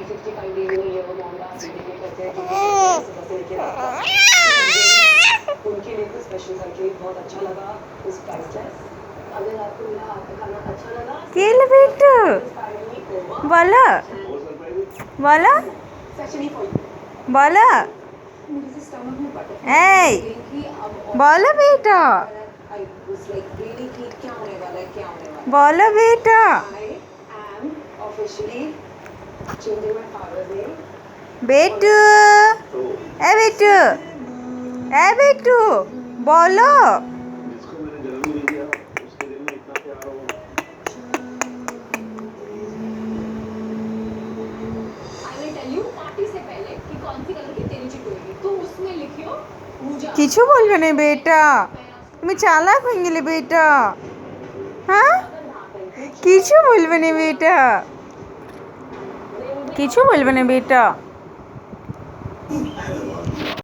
365 days में ये वो मोहनदास रेडी करते हैं सुबह से लेकर रात तक उनके लिए कुछ स्पेशल करके बहुत अच्छा लगा उस प्राइसलेस अगर आपको मेरा हाथ का खाना अच्छा लगा केले बेटू बोलो बोलो बोलो ए बोलो बेटा बोलो बेटा बेटू ए बेटू ए बेटू बोलो কিছু বলবে না বেটা তুমি চালাক হয়ে গেলে বেটা হ্যাঁ কিছু বলবে না বেটা কিছু বলবে না বেটা